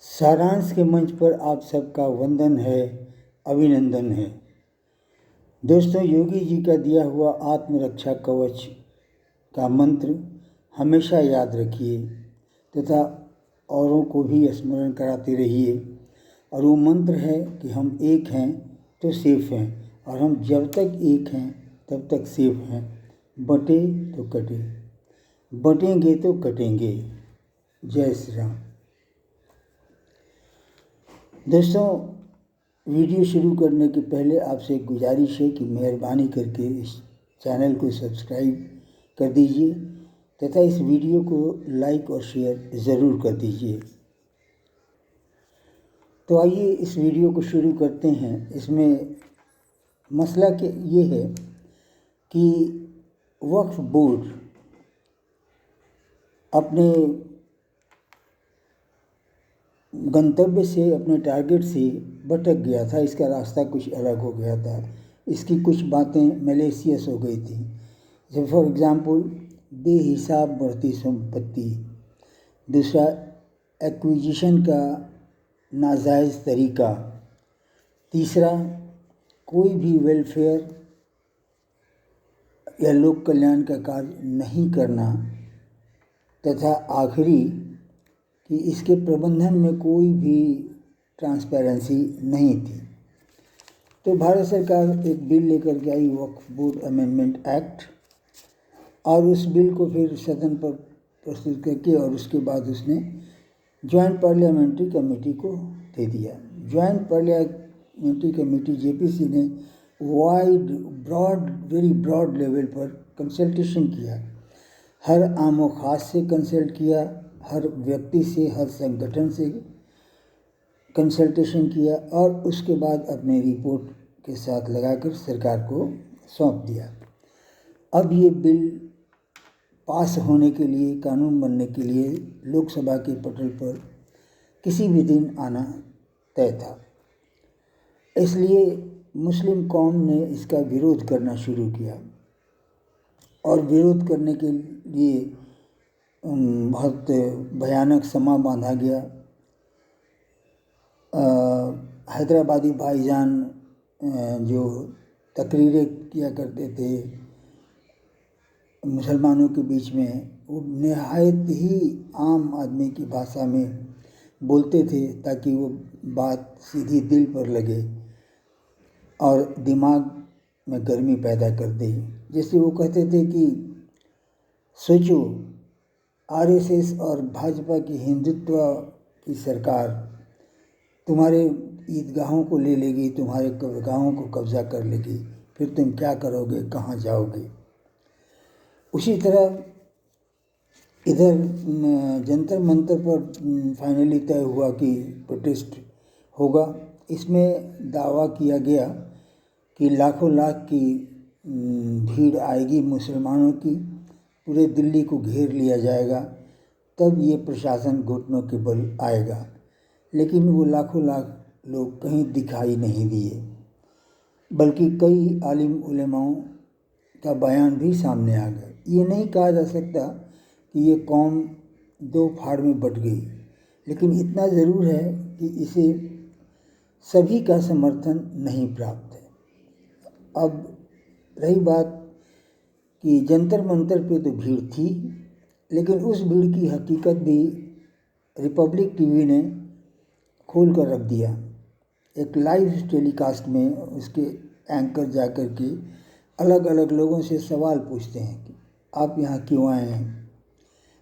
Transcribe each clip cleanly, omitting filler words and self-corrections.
सारांश के मंच पर आप सबका वंदन है, अभिनंदन है। दोस्तों, योगी जी का दिया हुआ आत्मरक्षा कवच का मंत्र हमेशा याद रखिए तथा औरों को भी स्मरण कराते रहिए। और वो मंत्र है कि हम एक हैं तो सेफ हैं, और हम जब तक एक हैं तब तक सेफ हैं। बटे तो कटे, बटेंगे तो कटेंगे। जय श्री राम। दोस्तों, वीडियो शुरू करने के पहले आपसे एक गुजारिश है कि मेहरबानी करके इस चैनल को सब्सक्राइब कर दीजिए तथा इस वीडियो को लाइक और शेयर ज़रूर कर दीजिए। तो आइए इस वीडियो को शुरू करते हैं। इसमें मसला ये है कि वक्फ बोर्ड अपने गंतव्य से, अपने टारगेट से भटक गया था। इसका रास्ता कुछ अलग हो गया था। इसकी कुछ बातें मैलिशियस हो गई थी। जैसे फॉर एग्ज़ाम्पल, बेहिसाब बढ़ती संपत्ति। दूसरा, एक्विजिशन का नाजायज़ तरीका। तीसरा, कोई भी वेलफेयर या लोक कल्याण का कार्य नहीं करना। तथा आखिरी कि इसके प्रबंधन में कोई भी ट्रांसपेरेंसी नहीं थी। तो भारत सरकार एक बिल लेकर के आई, वक्फ बोर्ड अमेंडमेंट एक्ट, और उस बिल को फिर सदन पर प्रस्तुत करके और उसके बाद उसने जॉइंट पार्लियामेंट्री कमेटी को दे दिया। जॉइंट पार्लियामेंट्री कमेटी जेपीसी ने वेरी ब्रॉड लेवल पर कंसल्टेशन किया। हर आम व खास से कंसल्ट किया, हर व्यक्ति से, हर संगठन से कंसल्टेशन किया और उसके बाद अपने रिपोर्ट के साथ लगाकर सरकार को सौंप दिया। अब ये बिल पास होने के लिए, कानून बनने के लिए लोकसभा के पटल पर किसी भी दिन आना तय था। इसलिए मुस्लिम कौम ने इसका विरोध करना शुरू किया और विरोध करने के लिए बहुत भयानक समा बांधा गया। हैदराबादी भाईजान जो तकरीरें किया करते थे मुसलमानों के बीच में, वो निहायत ही आम आदमी की भाषा में बोलते थे ताकि वो बात सीधी दिल पर लगे और दिमाग में गर्मी पैदा कर दे। जैसे वो कहते थे कि सोचो, आरएसएस और भाजपा की हिंदुत्व की सरकार तुम्हारे ईदगाहों को ले लेगी, तुम्हारे गाँवों को कब्जा कर लेगी, फिर तुम क्या करोगे, कहाँ जाओगे। उसी तरह इधर जंतर मंतर पर फाइनली तय हुआ कि प्रोटेस्ट होगा। इसमें दावा किया गया कि लाखों लाख की भीड़ आएगी मुसलमानों की, पूरे दिल्ली को घेर लिया जाएगा, तब ये प्रशासन घुटनों के बल आएगा। लेकिन वो लाखों लाख लोग कहीं दिखाई नहीं दिए, बल्कि कई आलिम उलेमाओं का बयान भी सामने आ गया। ये नहीं कहा जा सकता कि ये कौम दो फाड़ में बट गई, लेकिन इतना ज़रूर है कि इसे सभी का समर्थन नहीं प्राप्त है। अब रही बात कि जंतर मंतर पे तो भीड़ थी, लेकिन उस भीड़ की हकीकत भी रिपब्लिक टीवी ने खोल कर रख दिया। एक लाइव टेलीकास्ट में उसके एंकर जा कर के अलग अलग लोगों से सवाल पूछते हैं कि आप यहाँ क्यों आए हैं,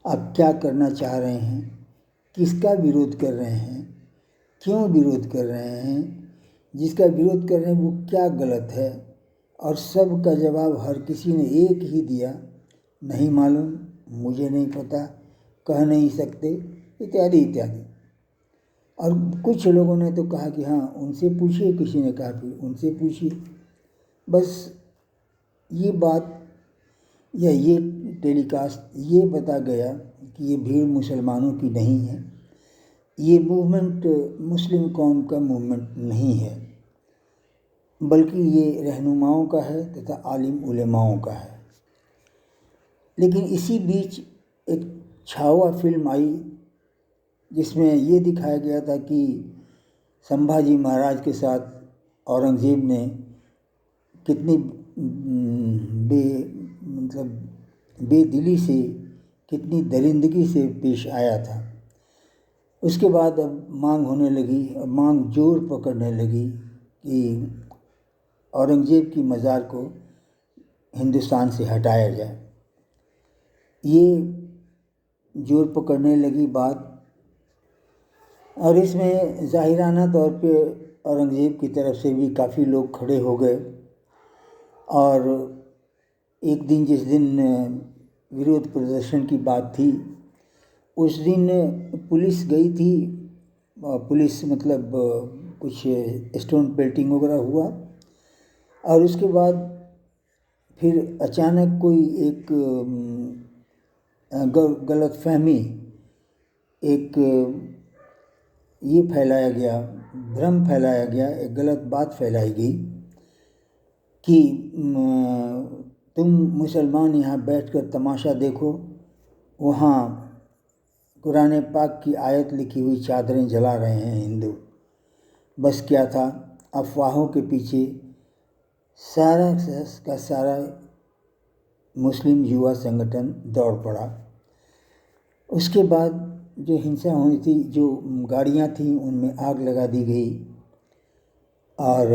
आप क्या करना चाह रहे हैं, किसका विरोध कर रहे हैं, क्यों विरोध कर रहे हैं, जिसका विरोध कर रहे हैं वो क्या गलत है। और सब का जवाब हर किसी ने एक ही दिया, नहीं मालूम, मुझे नहीं पता, कह नहीं सकते, इत्यादि इत्यादि। और कुछ लोगों ने तो कहा कि हाँ उनसे पूछिए, किसी ने कहा फिर उनसे पूछिए। बस ये बात या ये टेलीकास्ट ये बता गया कि ये भीड़ मुसलमानों की नहीं है, ये मूवमेंट मुस्लिम कौम का मूवमेंट नहीं है, बल्कि ये रहनुमाओं का है तथा आलिम उलेमाओं का है। लेकिन इसी बीच एक छावा फिल्म आई जिसमें ये दिखाया गया था कि संभाजी महाराज के साथ औरंगज़ेब ने कितनी बेदिली से, कितनी दरिंदगी से पेश आया था। उसके बाद अब मांग होने लगी, अब मांग जोर पकड़ने लगी कि औरंगज़ेब की मज़ार को हिंदुस्तान से हटाया जाए। ये जोर पकड़ने लगी बात, और इसमें ज़ाहिराना तौर पे औरंगज़ेब की तरफ से भी काफ़ी लोग खड़े हो गए। और एक दिन, जिस दिन विरोध प्रदर्शन की बात थी, उस दिन पुलिस गई थी। पुलिस मतलब कुछ स्टोन पेल्टिंग वगैरह हुआ, और उसके बाद फिर अचानक कोई एक गलत फहमी, एक ये फैलाया गया, भ्रम फैलाया गया, एक गलत बात फैलाई गई कि तुम मुसलमान यहाँ बैठकर तमाशा देखो, वहाँ कुरान पाक की आयत लिखी हुई चादरें जला रहे हैं हिंदू। बस क्या था, अफवाहों के पीछे सारा का सारा मुस्लिम युवा संगठन दौड़ पड़ा। उसके बाद जो हिंसा हुई थी, जो गाड़ियाँ थीं उनमें आग लगा दी गई, और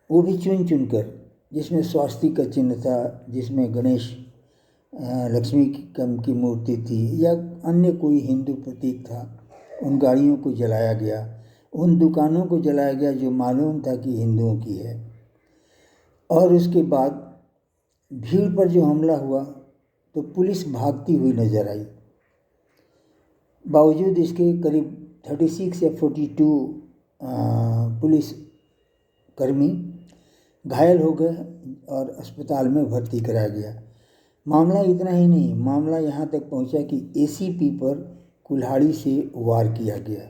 वो भी चुन चुन कर, जिसमें स्वास्तिक का चिन्ह था, जिसमें गणेश लक्ष्मी की मूर्ति थी, या अन्य कोई हिंदू प्रतीक था, उन गाड़ियों को जलाया गया, उन दुकानों को जलाया गया जो मालूम था कि हिंदुओं की है। और उसके बाद भीड़ पर जो हमला हुआ तो पुलिस भागती हुई नजर आई। बावजूद इसके करीब 36 या 42 पुलिस कर्मी घायल हो गए और अस्पताल में भर्ती कराया गया। मामला इतना ही नहीं, मामला यहाँ तक पहुँचा कि एसीपी पर कुल्हाड़ी से वार किया गया।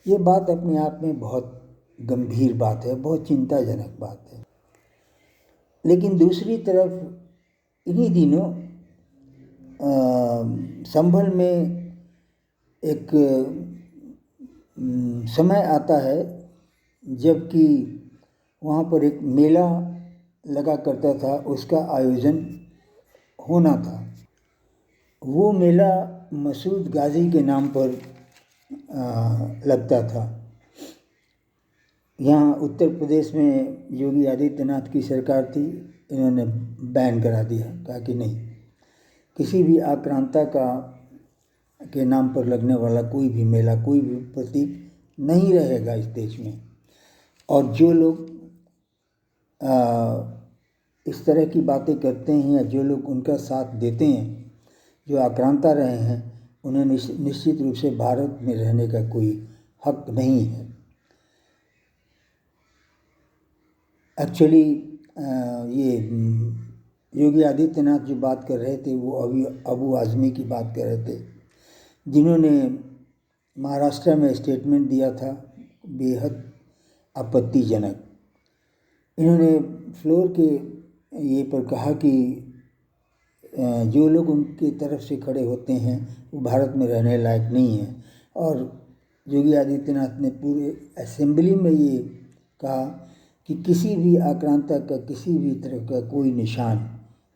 ये बात अपने आप में बहुत गंभीर बात है, बहुत चिंताजनक बात है। लेकिन दूसरी तरफ इन्हीं दिनों संभल में एक समय आता है जबकि वहाँ पर एक मेला लगा करता था, उसका आयोजन होना था। वो मेला मसूद गाजी के नाम पर लगता था। यहाँ उत्तर प्रदेश में योगी आदित्यनाथ की सरकार थी, इन्होंने बैन करा दिया, कहा कि नहीं, किसी भी आक्रांता के नाम पर लगने वाला कोई भी मेला, कोई भी प्रतीक नहीं रहेगा इस देश में। और जो लोग इस तरह की बातें करते हैं या जो लोग उनका साथ देते हैं, जो आक्रांता रहे हैं, उन्हें निश्चित रूप से भारत में रहने का कोई हक नहीं है। एक्चुअली ये योगी आदित्यनाथ जो बात कर रहे थे वो अबू आज़मी की बात कर रहे थे, जिन्होंने महाराष्ट्र में स्टेटमेंट दिया था बेहद आपत्तिजनक। इन्होंने फ्लोर के ये पर कहा कि जो लोग उनकी तरफ से खड़े होते हैं वो भारत में रहने लायक नहीं है। और योगी आदित्यनाथ ने पूरे असेंबली में ये कहा कि किसी भी आक्रांता का, किसी भी तरह का कोई निशान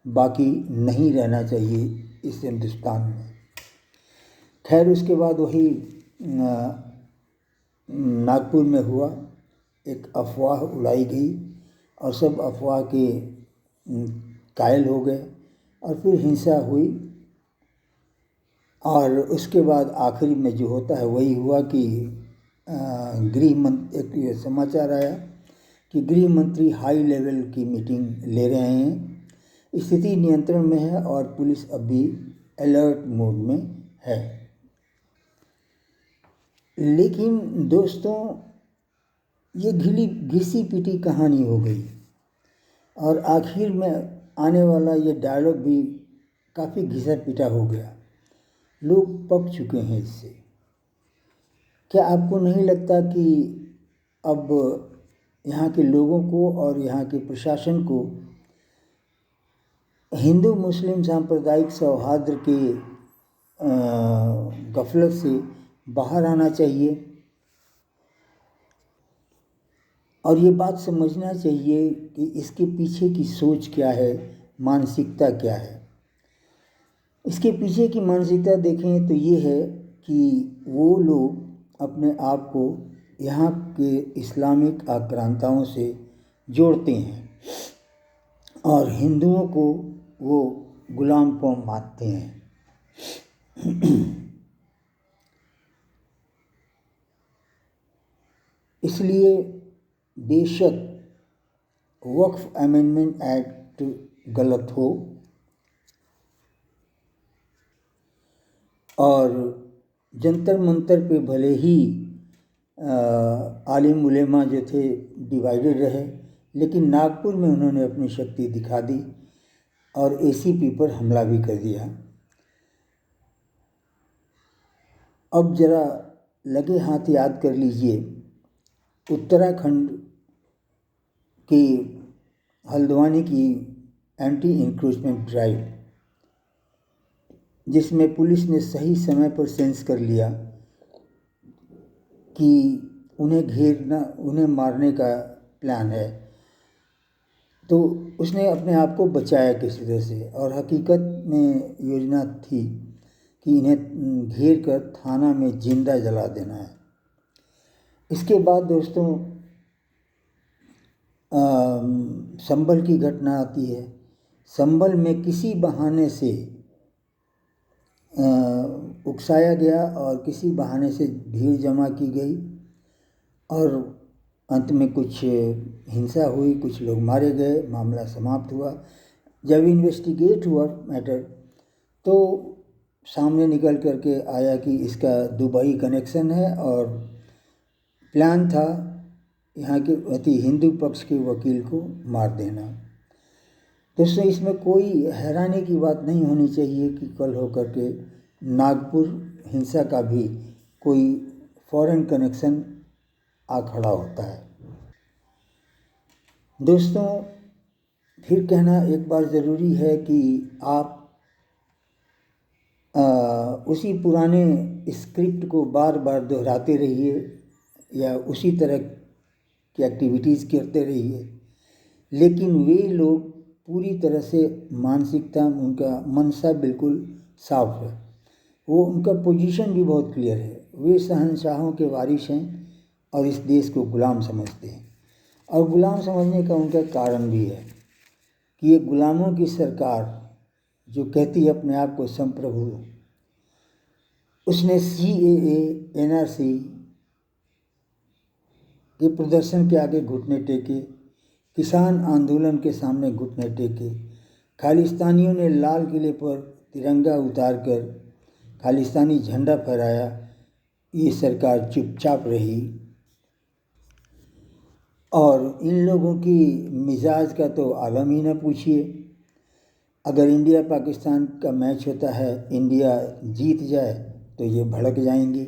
बाकी नहीं रहना चाहिए इस हिंदुस्तान में। खैर, उसके बाद वही नागपुर में हुआ, एक अफवाह उड़ाई गई और सब अफवाह के कायल हो गए, और फिर हिंसा हुई। और उसके बाद आखिरी में जो होता है वही हुआ कि एक समाचार आया कि गृह मंत्री हाई लेवल की मीटिंग ले रहे हैं, स्थिति नियंत्रण में है और पुलिस अब भी अलर्ट मोड में है। लेकिन दोस्तों, ये घिसी पिटी कहानी हो गई, और आखिर में आने वाला ये डायलॉग भी काफ़ी घिसा पिटा हो गया। लोग पक चुके हैं इससे। क्या आपको नहीं लगता कि अब यहाँ के लोगों को और यहाँ के प्रशासन को हिंदू मुस्लिम सांप्रदायिक सौहार्द के गफलत से बाहर आना चाहिए और ये बात समझना चाहिए कि इसके पीछे की सोच क्या है, मानसिकता क्या है। इसके पीछे की मानसिकता देखें तो ये है कि वो लोग अपने आप को यहाँ के इस्लामिक आक्रांताओं से जोड़ते हैं और हिंदुओं को वो गुलामपन मानते हैं। इसलिए बेशक वक्फ अमेंडमेंट एक्ट गलत हो और जंतर मंतर पे भले ही आलिम उलेमा जो थे डिवाइडेड रहे, लेकिन नागपुर में उन्होंने अपनी शक्ति दिखा दी और एसीपी पर हमला भी कर दिया। अब जरा लगे हाथ याद कर लीजिए, उत्तराखंड की हल्द्वानी की एंटी इंक्रोचमेंट ड्राइव, जिसमें पुलिस ने सही समय पर सेंस कर लिया कि उन्हें घेरना, उन्हें मारने का प्लान है, तो उसने अपने आप को बचाया किसी तरह से। और हकीकत में योजना थी कि इन्हें घेर कर थाना में जिंदा जला देना है। इसके बाद दोस्तों संभल की घटना आती है। संभल में किसी बहाने से उकसाया गया और किसी बहाने से भीड़ जमा की गई और अंत में कुछ हिंसा हुई, कुछ लोग मारे गए, मामला समाप्त हुआ। जब इन्वेस्टिगेट हुआ मैटर तो सामने निकल करके आया कि इसका दुबई कनेक्शन है और प्लान था यहाँ के अति हिंदू पक्ष के वकील को मार देना। दोस्तों इसमें कोई हैरानी की बात नहीं होनी चाहिए कि कल होकर के नागपुर हिंसा का भी कोई फॉरेन कनेक्शन आ खड़ा होता है। दोस्तों फिर कहना एक बार ज़रूरी है कि आप उसी पुराने स्क्रिप्ट को बार बार दोहराते रहिए या उसी तरह की एक्टिविटीज़ करते रहिए, लेकिन वे लोग पूरी तरह से मानसिकता, उनका मनसा बिल्कुल साफ है, वो उनका पोजीशन भी बहुत क्लियर है। वे शहंशाहों के वारिस हैं और इस देश को गुलाम समझते हैं। और गुलाम समझने का उनका कारण भी है कि ये गुलामों की सरकार जो कहती है अपने आप को संप्रभु, उसने CAA NRC के प्रदर्शन के आगे घुटने टेके, किसान आंदोलन के सामने घुटने टेके, खालिस्तानियों ने लाल किले पर तिरंगा उतारकर खालिस्तानी झंडा फहराया, ये सरकार चुपचाप रही। और इन लोगों की मिजाज का तो आलम ही ना पूछिए। अगर इंडिया पाकिस्तान का मैच होता है, इंडिया जीत जाए तो ये भड़क जाएंगी।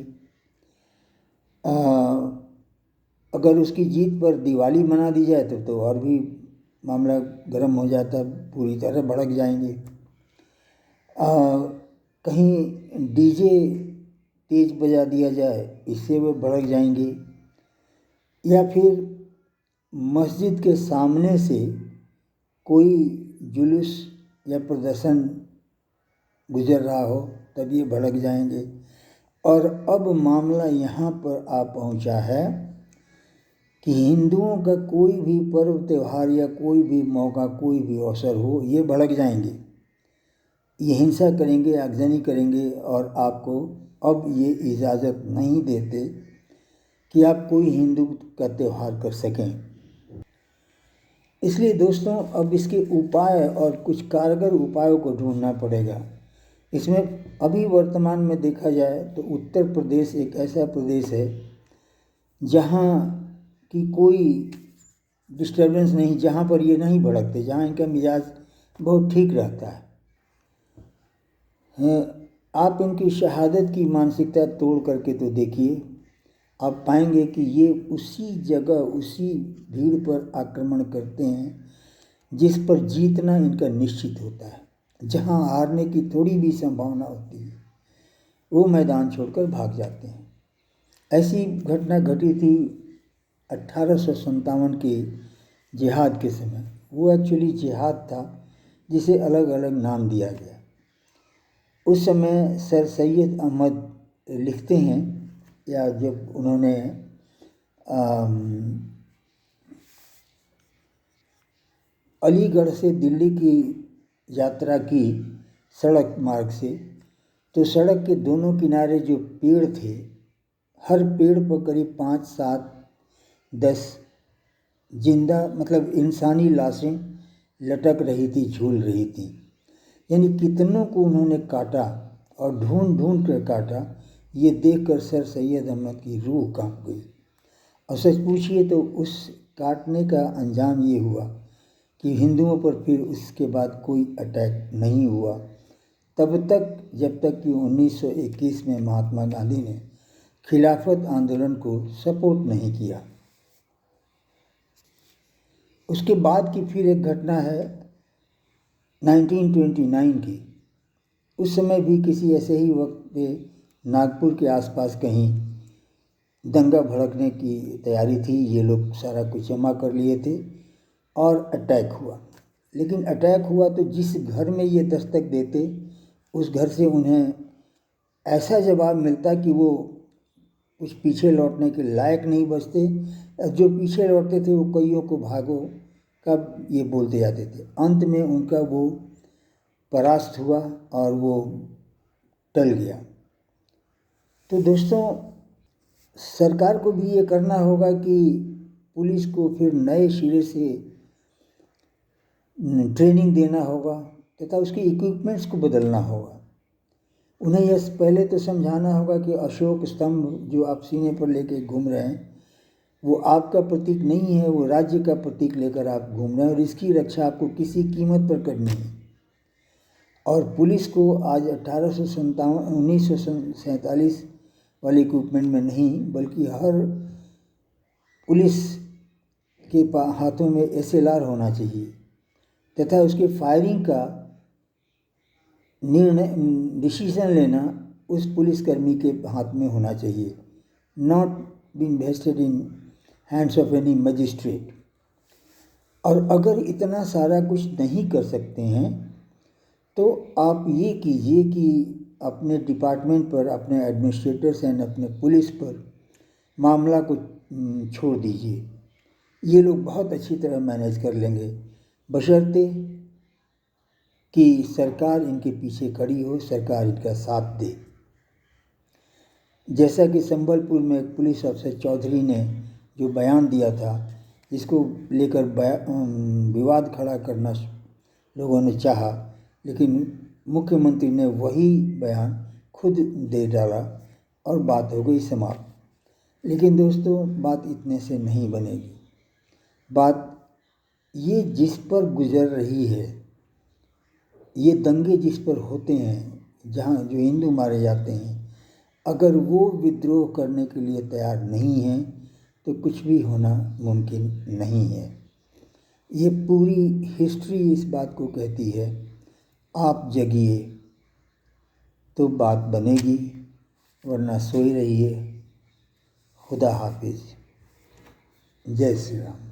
अगर उसकी जीत पर दिवाली मना दी जाए तो और भी मामला गर्म हो जाता, पूरी तरह भड़क जाएंगे। कहीं डीजे तेज बजा दिया जाए, इससे वो भड़क जाएंगे। या फिर मस्जिद के सामने से कोई जुलूस या प्रदर्शन गुजर रहा हो तब ये भड़क जाएंगे। और अब मामला यहाँ पर आ पहुँचा है कि हिंदुओं का कोई भी पर्व त्यौहार या कोई भी मौका, कोई भी अवसर हो, ये भड़क जाएंगे, ये हिंसा करेंगे, आगजनी करेंगे और आपको अब ये इजाज़त नहीं देते कि आप कोई हिंदू का त्यौहार कर सकें। इसलिए दोस्तों अब इसके उपाय और कुछ कारगर उपायों को ढूंढना पड़ेगा। इसमें अभी वर्तमान में देखा जाए तो उत्तर प्रदेश एक ऐसा प्रदेश है जहाँ की कोई डिस्टर्बेंस नहीं, जहाँ पर ये नहीं भड़कते, जहाँ इनका मिजाज बहुत ठीक रहता है। आप इनकी शहादत की मानसिकता तोड़ करके तो देखिए, आप पाएंगे कि ये उसी जगह, उसी भीड़ पर आक्रमण करते हैं जिस पर जीतना इनका निश्चित होता है, जहाँ हारने की थोड़ी भी संभावना होती है। वो मैदान छोड़कर भाग जाते हैं। ऐसी घटना घटी थी 1857 के जिहाद के समय। वो एक्चुअली जिहाद था जिसे अलग अलग नाम दिया गया। उस समय सर सैयद अहमद लिखते हैं, या जब उन्होंने अलीगढ़ से दिल्ली की यात्रा की सड़क मार्ग से, तो सड़क के दोनों किनारे जो पेड़ थे, हर पेड़ पर करीब 5, 7, 10 जिंदा मतलब इंसानी लाशें लटक रही थी, झूल रही थी। यानी कितनों को उन्होंने काटा और ढूंढ ढूंढ कर काटा। ये देखकर सर सैयद अहमद की रूह कांप गई। और सच पूछिए तो उस काटने का अंजाम ये हुआ कि हिंदुओं पर फिर उसके बाद कोई अटैक नहीं हुआ, तब तक जब तक कि 1921 में महात्मा गांधी ने खिलाफत आंदोलन को सपोर्ट नहीं किया। उसके बाद की फिर एक घटना है 1929 की। उस समय भी किसी ऐसे ही वक्त पे नागपुर के आसपास कहीं दंगा भड़कने की तैयारी थी। ये लोग सारा कुछ जमा कर लिए थे और अटैक हुआ। लेकिन अटैक हुआ तो जिस घर में ये दस्तक देते, उस घर से उन्हें ऐसा जवाब मिलता कि वो कुछ पीछे लौटने के लायक नहीं बचते। जो पीछे लौटते थे वो कईयों को भागो कब ये बोलते जाते थे। अंत में उनका वो परास्त हुआ और वो टल गया। तो दोस्तों, सरकार को भी ये करना होगा कि पुलिस को फिर नए सिरे से ट्रेनिंग देना होगा तथा उसके इक्विपमेंट्स को बदलना होगा। उन्हें यह पहले तो समझाना होगा कि अशोक स्तंभ जो आप सीने पर लेके घूम रहे हैं वो आपका प्रतीक नहीं है, वो राज्य का प्रतीक लेकर आप घूम रहे हैं और इसकी रक्षा आपको किसी कीमत पर करनी है। और पुलिस को आज 1947 वाले इक्विपमेंट में नहीं, बल्कि हर पुलिस के हाथों में SLR होना चाहिए तथा उसके फायरिंग का निर्णय डिसीजन लेना उस पुलिसकर्मी के हाथ में होना चाहिए, not be invested in hands of any magistrate. और अगर इतना सारा कुछ नहीं कर सकते हैं तो आप ये कीजिए कि अपने डिपार्टमेंट पर, अपने एडमिनिस्ट्रेटर्स एंड अपने पुलिस पर मामला को छोड़ दीजिए। ये लोग बहुत अच्छी तरह मैनेज कर लेंगे, बशर्ते कि सरकार इनके पीछे खड़ी हो, सरकार इनका साथ दे। जैसा कि संबलपुर में एक पुलिस अफसर चौधरी ने जो बयान दिया था, जिसको लेकर विवाद खड़ा करना लोगों ने चाहा, लेकिन मुख्यमंत्री ने वही बयान खुद दे डाला और बात हो गई समाप्त। लेकिन दोस्तों, बात इतने से नहीं बनेगी। बात ये जिस पर गुजर रही है, ये दंगे जिस पर होते हैं, जहाँ जो हिंदू मारे जाते हैं, अगर वो विद्रोह करने के लिए तैयार नहीं हैं तो कुछ भी होना मुमकिन नहीं है। ये पूरी हिस्ट्री इस बात को कहती है। आप जगिए तो बात बनेगी, वरना सोई रहिए। खुदा हाफिज। जय श्री राम।